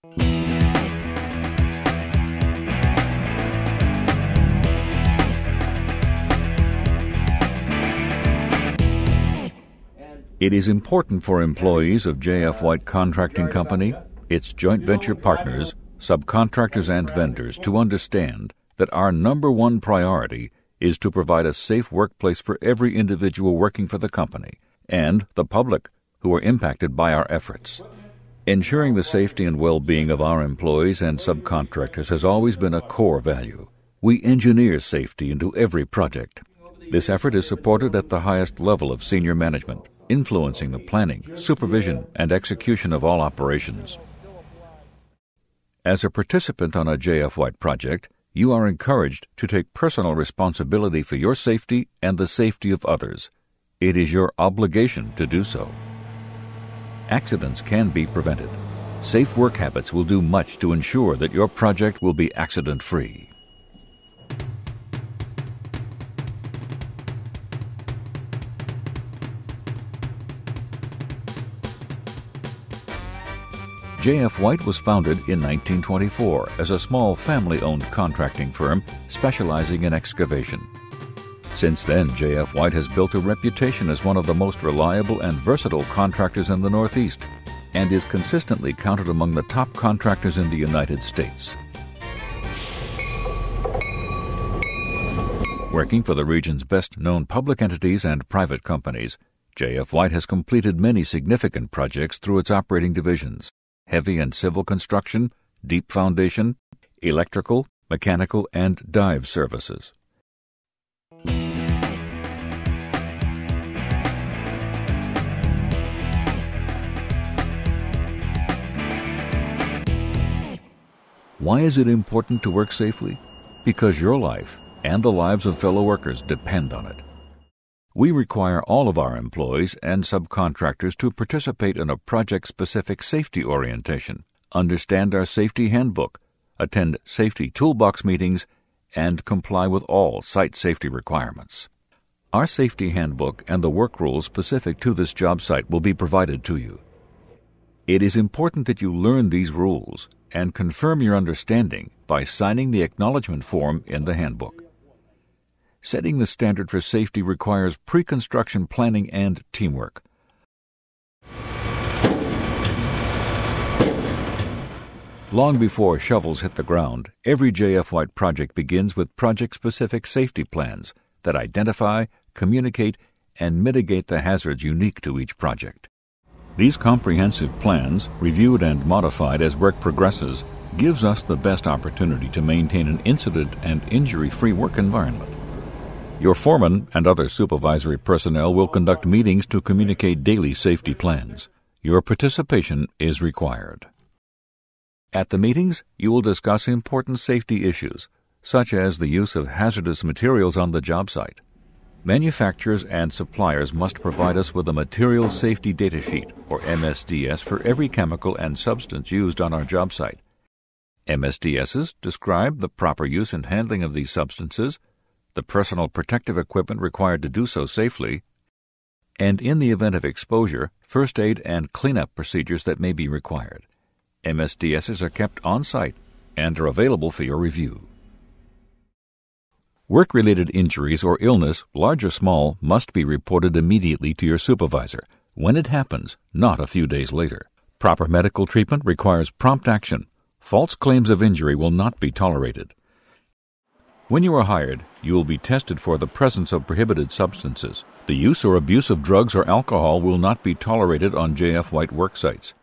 It is important for employees of J.F. White Contracting Company, its joint venture partners, subcontractors, and vendors to understand that our number one priority is to provide a safe workplace for every individual working for the company and the public who are impacted by our efforts. Ensuring the safety and well-being of our employees and subcontractors has always been a core value. We engineer safety into every project. This effort is supported at the highest level of senior management, influencing the planning, supervision, and execution of all operations. As a participant on a J.F. White project, you are encouraged to take personal responsibility for your safety and the safety of others. It is your obligation to do so. Accidents can be prevented. Safe work habits will do much to ensure that your project will be accident-free. J.F. White was founded in 1924 as a small family-owned contracting firm specializing in excavation. Since then, J.F. White has built a reputation as one of the most reliable and versatile contractors in the Northeast and is consistently counted among the top contractors in the United States. Working for the region's best-known public entities and private companies, J.F. White has completed many significant projects through its operating divisions: heavy and civil construction, deep foundation, electrical, mechanical, and dive services. Why is it important to work safely? Because your life and the lives of fellow workers depend on it. We require all of our employees and subcontractors to participate in a project-specific safety orientation, understand our safety handbook, attend safety toolbox meetings, and comply with all site safety requirements. Our safety handbook and the work rules specific to this job site will be provided to you. It is important that you learn these rules and confirm your understanding by signing the acknowledgement form in the handbook. Setting the standard for safety requires pre-construction planning and teamwork. Long before shovels hit the ground, every J.F. White project begins with project-specific safety plans that identify, communicate, and mitigate the hazards unique to each project. These comprehensive plans, reviewed and modified as work progresses, gives us the best opportunity to maintain an incident and injury-free work environment. Your foreman and other supervisory personnel will conduct meetings to communicate daily safety plans. Your participation is required. At the meetings, you will discuss important safety issues, such as the use of hazardous materials on the job site. Manufacturers and suppliers must provide us with a Material Safety Data Sheet, or MSDS, for every chemical and substance used on our job site. MSDSs describe the proper use and handling of these substances, the personal protective equipment required to do so safely, and in the event of exposure, first aid and cleanup procedures that may be required. MSDSs are kept on site and are available for your review. Work-related injuries or illness, large or small, must be reported immediately to your supervisor, when it happens, not a few days later. Proper medical treatment requires prompt action. False claims of injury will not be tolerated. When you are hired, you will be tested for the presence of prohibited substances. The use or abuse of drugs or alcohol will not be tolerated on J.F. White work sites.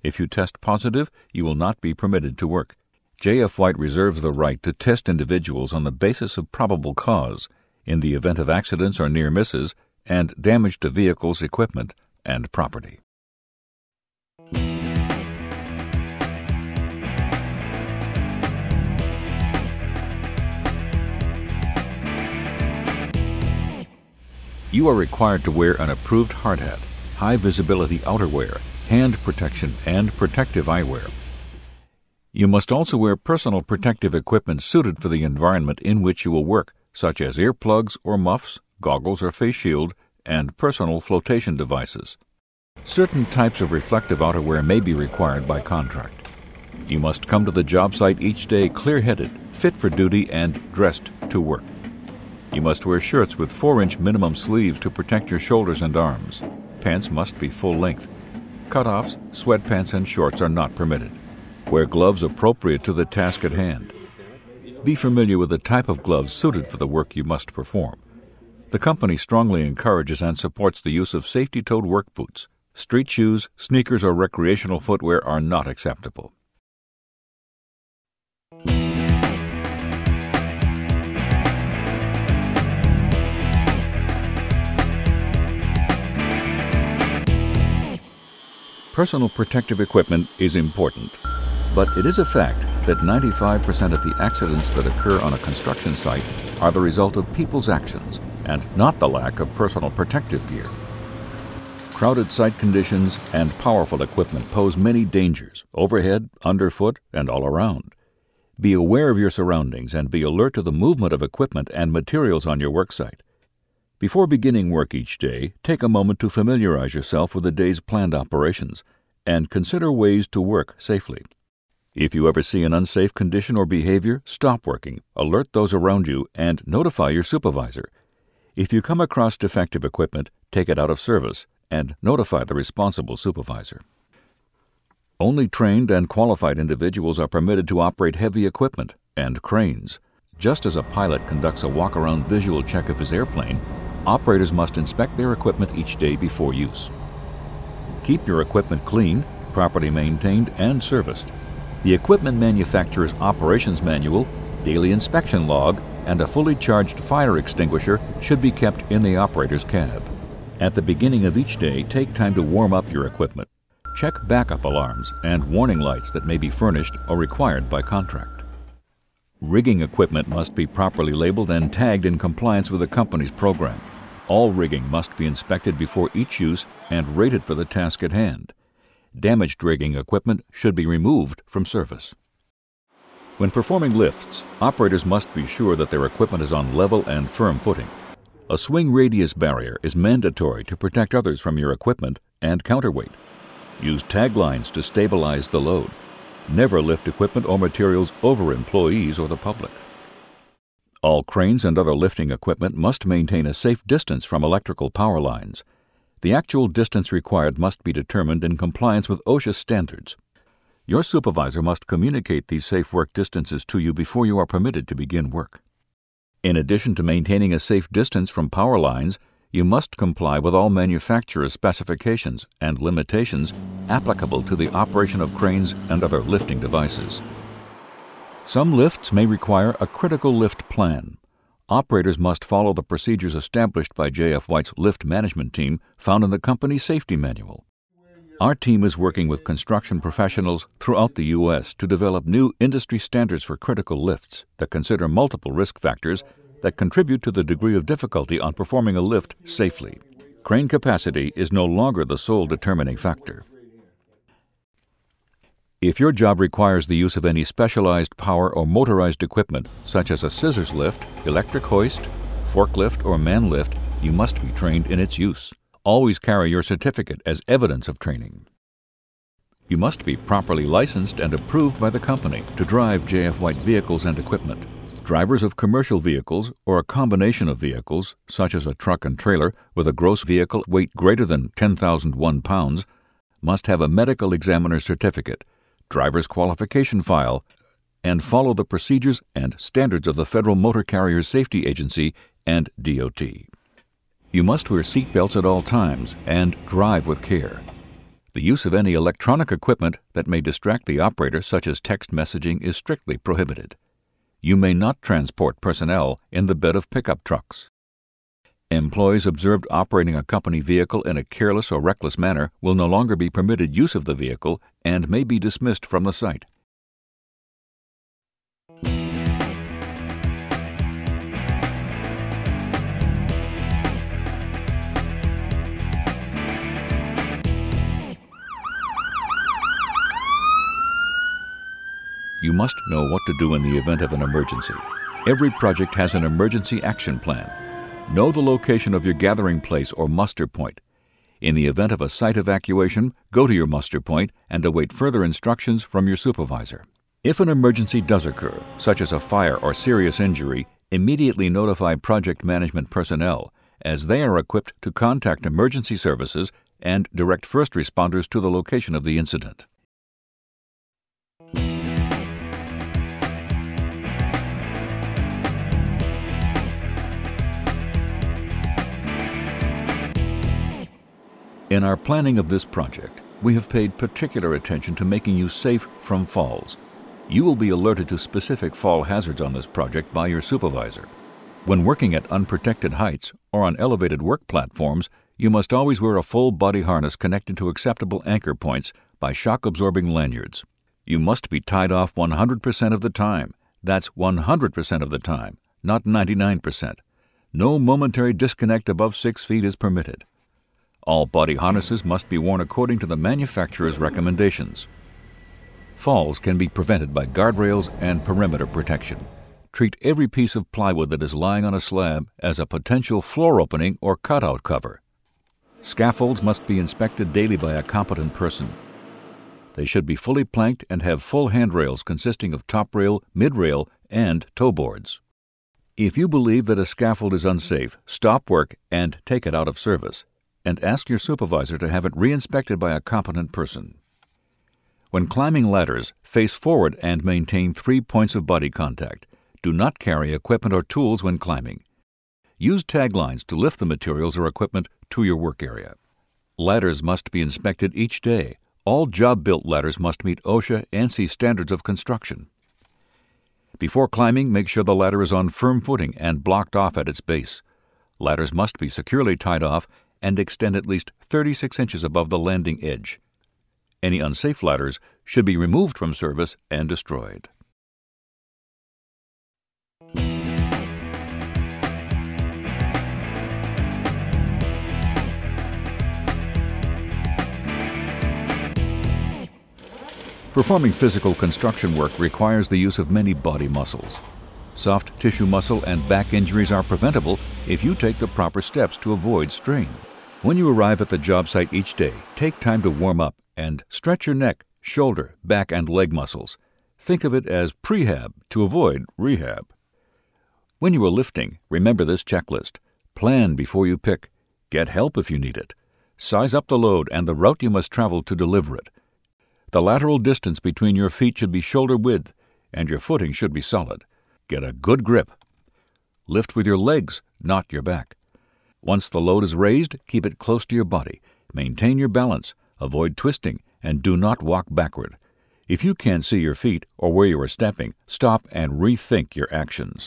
If you test positive, you will not be permitted to work. J.F. White reserves the right to test individuals on the basis of probable cause in the event of accidents or near misses and damage to vehicles, equipment, and property. You are required to wear an approved hard hat, high-visibility outerwear, hand protection, and protective eyewear. You must also wear personal protective equipment suited for the environment in which you will work, such as earplugs or muffs, goggles or face shield, and personal flotation devices. Certain types of reflective outerwear may be required by contract. You must come to the job site each day clear-headed, fit for duty, and dressed to work. You must wear shirts with 4-inch minimum sleeves to protect your shoulders and arms. Pants must be full length. Cutoffs, sweatpants, and shorts are not permitted. Wear gloves appropriate to the task at hand. Be familiar with the type of gloves suited for the work you must perform. The company strongly encourages and supports the use of safety-toed work boots. Street shoes, sneakers, or recreational footwear are not acceptable. Personal protective equipment is important, but it is a fact that 95% of the accidents that occur on a construction site are the result of people's actions and not the lack of personal protective gear. Crowded site conditions and powerful equipment pose many dangers, overhead, underfoot, and all around. Be aware of your surroundings and be alert to the movement of equipment and materials on your worksite. Before beginning work each day, take a moment to familiarize yourself with the day's planned operations and consider ways to work safely. If you ever see an unsafe condition or behavior, stop working, alert those around you, and notify your supervisor. If you come across defective equipment, take it out of service and notify the responsible supervisor. Only trained and qualified individuals are permitted to operate heavy equipment and cranes. Just as a pilot conducts a walk-around visual check of his airplane, operators must inspect their equipment each day before use. Keep your equipment clean, properly maintained, and serviced. The equipment manufacturer's operations manual, daily inspection log, and a fully charged fire extinguisher should be kept in the operator's cab. At the beginning of each day, take time to warm up your equipment. Check backup alarms and warning lights that may be furnished or required by contract. Rigging equipment must be properly labeled and tagged in compliance with the company's program. All rigging must be inspected before each use and rated for the task at hand. Damaged rigging equipment should be removed from service. When performing lifts, operators must be sure that their equipment is on level and firm footing. A swing radius barrier is mandatory to protect others from your equipment and counterweight. Use taglines to stabilize the load. Never lift equipment or materials over employees or the public. All cranes and other lifting equipment must maintain a safe distance from electrical power lines. The actual distance required must be determined in compliance with OSHA standards. Your supervisor must communicate these safe work distances to you before you are permitted to begin work. In addition to maintaining a safe distance from power lines, you must comply with all manufacturer's specifications and limitations applicable to the operation of cranes and other lifting devices. Some lifts may require a critical lift plan. Operators must follow the procedures established by J.F. White's lift management team found in the company's safety manual. Our team is working with construction professionals throughout the U.S. to develop new industry standards for critical lifts that consider multiple risk factors that contribute to the degree of difficulty on performing a lift safely. Crane capacity is no longer the sole determining factor. If your job requires the use of any specialized power or motorized equipment, such as a scissors lift, electric hoist, forklift, or man lift, you must be trained in its use. Always carry your certificate as evidence of training. You must be properly licensed and approved by the company to drive J.F. White vehicles and equipment. Drivers of commercial vehicles or a combination of vehicles, such as a truck and trailer with a gross vehicle weight greater than 10,001 pounds, must have a medical examiner certificate, driver's qualification file, and follow the procedures and standards of the Federal Motor Carrier Safety Agency and DOT. You must wear seat belts at all times and drive with care. The use of any electronic equipment that may distract the operator, such as text messaging, is strictly prohibited. You may not transport personnel in the bed of pickup trucks. Employees observed operating a company vehicle in a careless or reckless manner will no longer be permitted use of the vehicle and may be dismissed from the site. You must know what to do in the event of an emergency. Every project has an emergency action plan. Know the location of your gathering place or muster point. In the event of a site evacuation, go to your muster point and await further instructions from your supervisor. If an emergency does occur, such as a fire or serious injury, immediately notify project management personnel, as they are equipped to contact emergency services and direct first responders to the location of the incident. In our planning of this project, we have paid particular attention to making you safe from falls. You will be alerted to specific fall hazards on this project by your supervisor. When working at unprotected heights or on elevated work platforms, you must always wear a full body harness connected to acceptable anchor points by shock-absorbing lanyards. You must be tied off 100% of the time. That's 100% of the time, not 99%. No momentary disconnect above 6 feet is permitted. All body harnesses must be worn according to the manufacturer's recommendations. Falls can be prevented by guardrails and perimeter protection. Treat every piece of plywood that is lying on a slab as a potential floor opening or cutout cover. Scaffolds must be inspected daily by a competent person. They should be fully planked and have full handrails consisting of top rail, mid rail, and toe boards. If you believe that a scaffold is unsafe, stop work and take it out of service, and ask your supervisor to have it re-inspected by a competent person. When climbing ladders, face forward and maintain 3 points of body contact. Do not carry equipment or tools when climbing. Use taglines to lift the materials or equipment to your work area. Ladders must be inspected each day. All job-built ladders must meet OSHA and ANSI standards of construction. Before climbing, make sure the ladder is on firm footing and blocked off at its base. Ladders must be securely tied off and extend at least 36 inches above the landing edge. Any unsafe ladders should be removed from service and destroyed. Performing physical construction work requires the use of many body muscles. Soft tissue muscle and back injuries are preventable if you take the proper steps to avoid strain. When you arrive at the job site each day, take time to warm up and stretch your neck, shoulder, back, and leg muscles. Think of it as prehab to avoid rehab. When you are lifting, remember this checklist. Plan before you pick. Get help if you need it. Size up the load and the route you must travel to deliver it. The lateral distance between your feet should be shoulder width, and your footing should be solid. Get a good grip. Lift with your legs, not your back. Once the load is raised, keep it close to your body. Maintain your balance. Avoid twisting, and do not walk backward. If you can't see your feet or where you are stepping, stop and rethink your actions.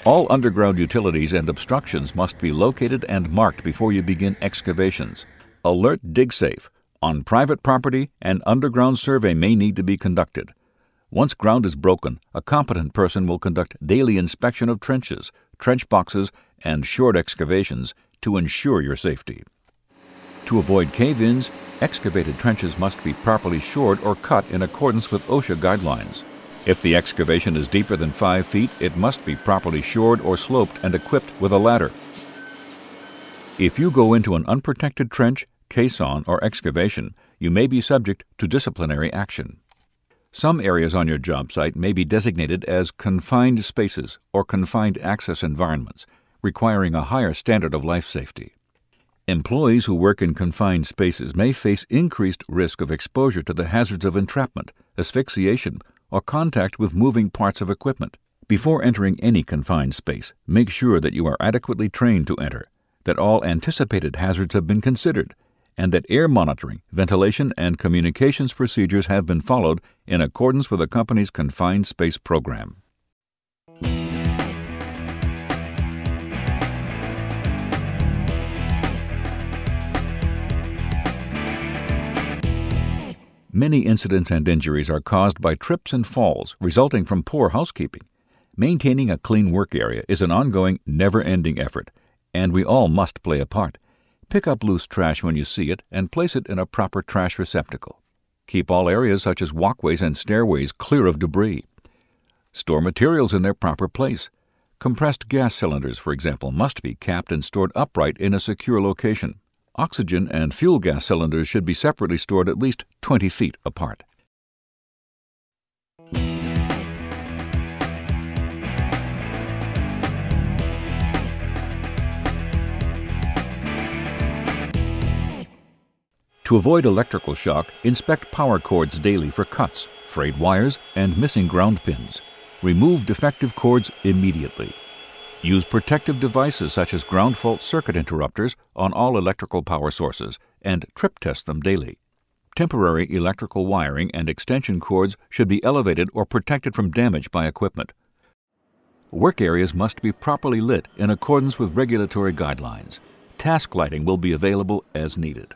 All underground utilities and obstructions must be located and marked before you begin excavations. Alert DigSafe. On private property, an underground survey may need to be conducted. Once ground is broken, a competent person will conduct daily inspection of trenches, trench boxes, and short excavations to ensure your safety. To avoid cave-ins, excavated trenches must be properly shored or cut in accordance with OSHA guidelines. If the excavation is deeper than 5 feet, it must be properly shored or sloped and equipped with a ladder. If you go into an unprotected trench, caisson, or excavation, you may be subject to disciplinary action. Some areas on your job site may be designated as confined spaces or confined access environments, requiring a higher standard of life safety. Employees who work in confined spaces may face increased risk of exposure to the hazards of entrapment, asphyxiation, or contact with moving parts of equipment. Before entering any confined space, make sure that you are adequately trained to enter, that all anticipated hazards have been considered, and that air monitoring, ventilation, and communications procedures have been followed in accordance with the company's confined space program. Many incidents and injuries are caused by trips and falls resulting from poor housekeeping. Maintaining a clean work area is an ongoing, never-ending effort, and we all must play a part. Pick up loose trash when you see it and place it in a proper trash receptacle. Keep all areas such as walkways and stairways clear of debris. Store materials in their proper place. Compressed gas cylinders, for example, must be capped and stored upright in a secure location. Oxygen and fuel gas cylinders should be separately stored at least 20 feet apart. To avoid electrical shock, inspect power cords daily for cuts, frayed wires, and missing ground pins. Remove defective cords immediately. Use protective devices such as ground fault circuit interrupters on all electrical power sources and trip test them daily. Temporary electrical wiring and extension cords should be elevated or protected from damage by equipment. Work areas must be properly lit in accordance with regulatory guidelines. Task lighting will be available as needed.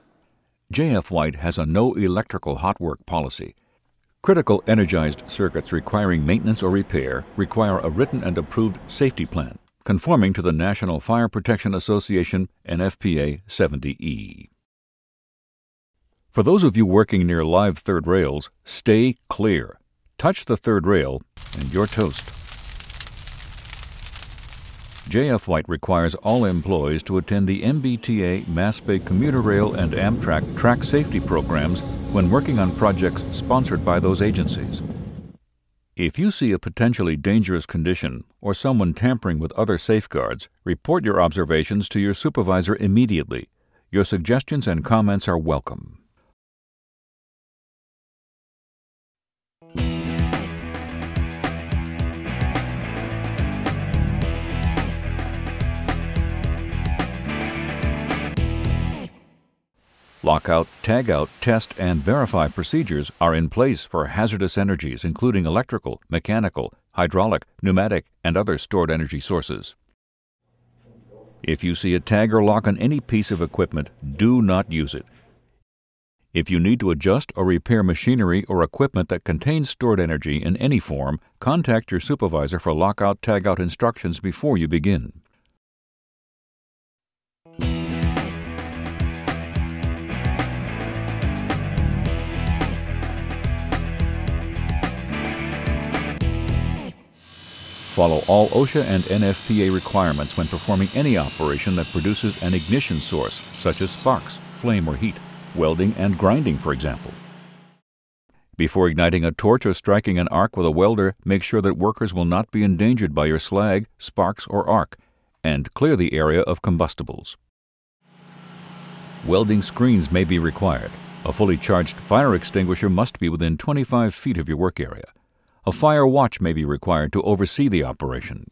J.F. White has a no electrical hot work policy. Critical energized circuits requiring maintenance or repair require a written and approved safety plan, conforming to the National Fire Protection Association NFPA 70E. For those of you working near live third rails, stay clear. Touch the third rail and you're toast. J.F. White requires all employees to attend the MBTA, Mass Bay Commuter Rail, and Amtrak track safety programs when working on projects sponsored by those agencies. If you see a potentially dangerous condition or someone tampering with other safeguards, report your observations to your supervisor immediately. Your suggestions and comments are welcome. Lockout, tagout, test, and verify procedures are in place for hazardous energies including electrical, mechanical, hydraulic, pneumatic, and other stored energy sources. If you see a tag or lock on any piece of equipment, do not use it. If you need to adjust or repair machinery or equipment that contains stored energy in any form, contact your supervisor for lockout, tagout instructions before you begin. Follow all OSHA and NFPA requirements when performing any operation that produces an ignition source, such as sparks, flame, or heat, welding and grinding, for example. Before igniting a torch or striking an arc with a welder, make sure that workers will not be endangered by your slag, sparks, or arc, and clear the area of combustibles. Welding screens may be required. A fully charged fire extinguisher must be within 25 feet of your work area. A fire watch may be required to oversee the operation.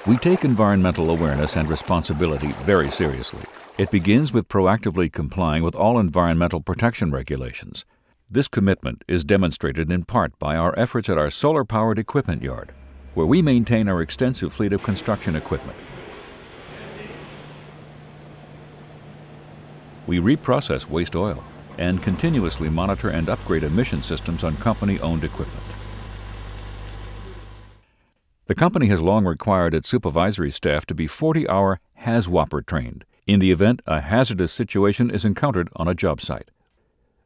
We take environmental awareness and responsibility very seriously. It begins with proactively complying with all environmental protection regulations. This commitment is demonstrated in part by our efforts at our solar-powered equipment yard, where we maintain our extensive fleet of construction equipment. We reprocess waste oil and continuously monitor and upgrade emission systems on company-owned equipment. The company has long required its supervisory staff to be 40-hour HAZWOPER trained in the event a hazardous situation is encountered on a job site.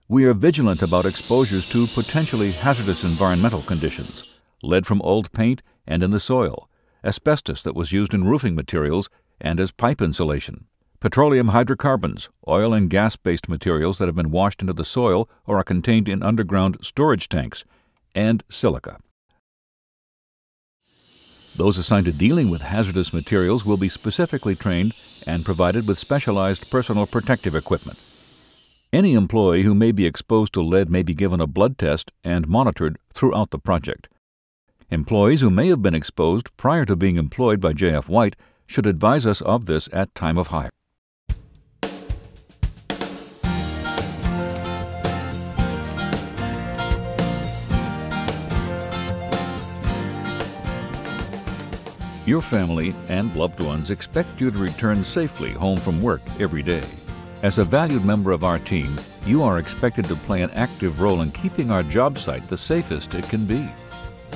We are vigilant about exposures to potentially hazardous environmental conditions, lead from old paint and in the soil, asbestos that was used in roofing materials and as pipe insulation, petroleum hydrocarbons, oil and gas-based materials that have been washed into the soil or are contained in underground storage tanks, and silica. Those assigned to dealing with hazardous materials will be specifically trained and provided with specialized personal protective equipment. Any employee who may be exposed to lead may be given a blood test and monitored throughout the project. Employees who may have been exposed prior to being employed by J.F. White should advise us of this at time of hire. Your family and loved ones expect you to return safely home from work every day. As a valued member of our team, you are expected to play an active role in keeping our job site the safest it can be.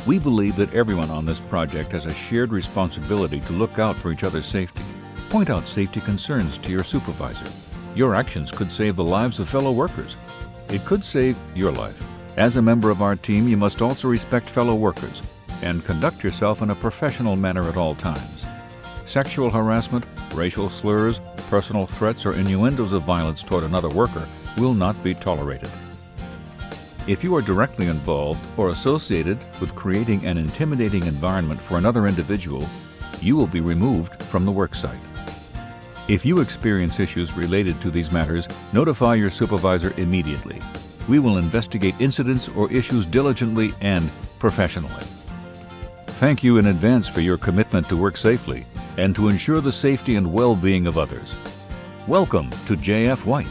We believe that everyone on this project has a shared responsibility to look out for each other's safety. Point out safety concerns to your supervisor. Your actions could save the lives of fellow workers. It could save your life. As a member of our team, you must also respect fellow workers and conduct yourself in a professional manner at all times. Sexual harassment, racial slurs, personal threats, or innuendos of violence toward another worker will not be tolerated. If you are directly involved or associated with creating an intimidating environment for another individual, you will be removed from the worksite. If you experience issues related to these matters, notify your supervisor immediately. We will investigate incidents or issues diligently and professionally. Thank you in advance for your commitment to work safely and to ensure the safety and well-being of others. Welcome to J.F. White.